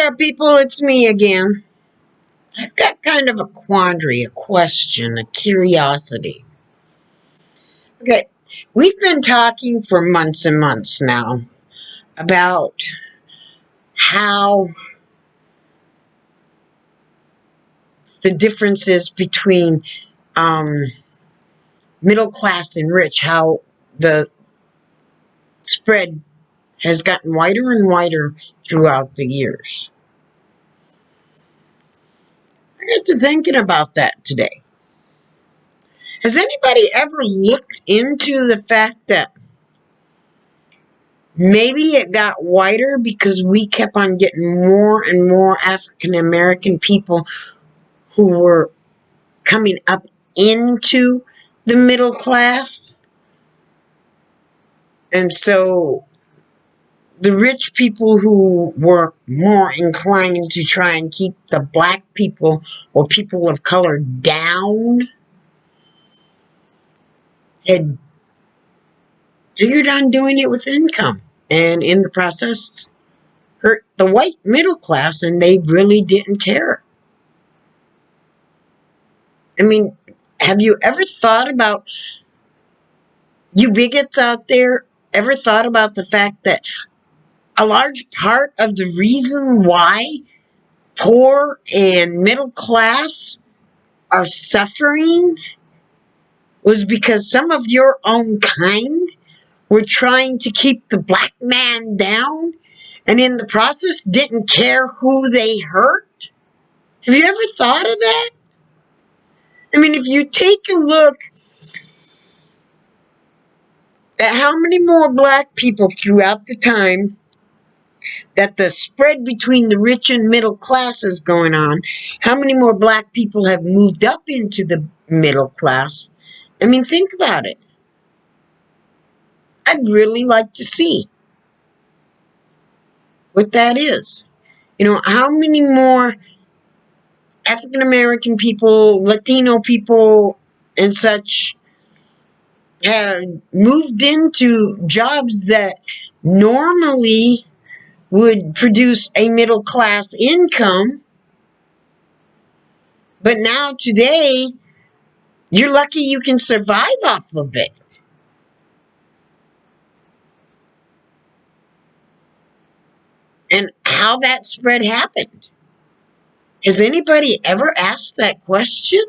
there, people, it's me again. I've got kind of a quandary, a question, a curiosity. Okay, we've been talking for months and months now about how the differences between middle class and rich, how the spread has gotten wider and wider throughout the years. I got to thinking about that today. Has anybody ever looked into the fact that maybe it got wider because we kept on getting more and more African American people who were coming up into the middle class? And so the rich people who were more inclined to try and keep the black people or people of color down had figured on doing it with income, and in the process hurt the white middle class, and they really didn't care. I mean, have you ever thought about, you bigots out there, ever thought about the fact that a large part of the reason why poor and middle class are suffering was because some of your own kind were trying to keep the black man down, and in the process didn't care who they hurt? Have you ever thought of that? I mean, if you take a look at how many more black people throughout the time that the spread between the rich and middle class is going on, how many more black people have moved up into the middle class? I mean, think about it. I'd really like to see what that is. You know, how many more African American people, Latino people, and such have moved into jobs that normally would produce a middle class income, but now today you're lucky you can survive off of it. And how that spread happened. Has anybody ever asked that question?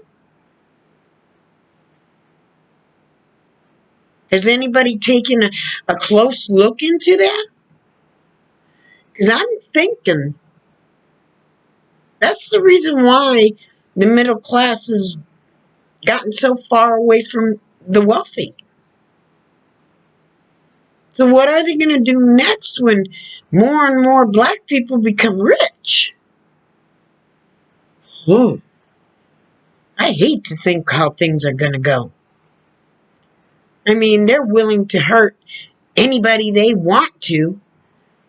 Has anybody taken a close look into that? Because I'm thinking that's the reason why the middle class has gotten so far away from the wealthy. So what are they going to do next when more and more black people become rich? I hate to think how things are going to go. I mean, they're willing to hurt anybody they want to.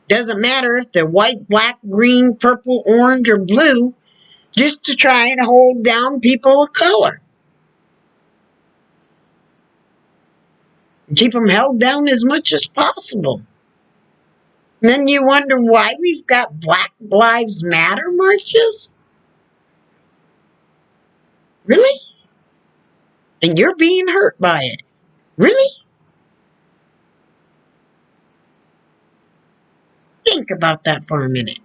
Doesn't matter if they're white, black, green, purple, orange, or blue, just to try and hold down people of color. Keep them held down as much as possible. And then you wonder why we've got Black Lives Matter marches? Really? And you're being hurt by it? Really? Think about that for a minute.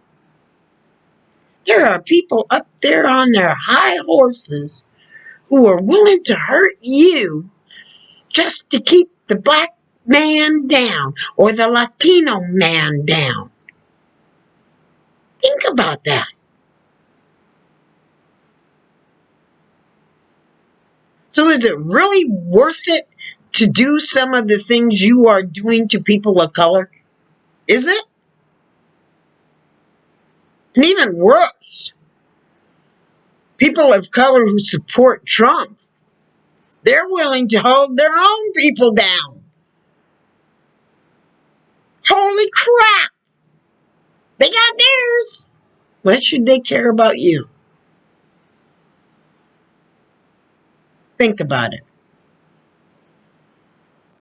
There are people up there on their high horses who are willing to hurt you just to keep the black man down or the Latino man down. Think about that. So is it really worth it to do some of the things you are doing to people of color? Is it? And even worse, people of color who support Trump, they're willing to hold their own people down. Holy crap! They got theirs. Why should they care about you? Think about it.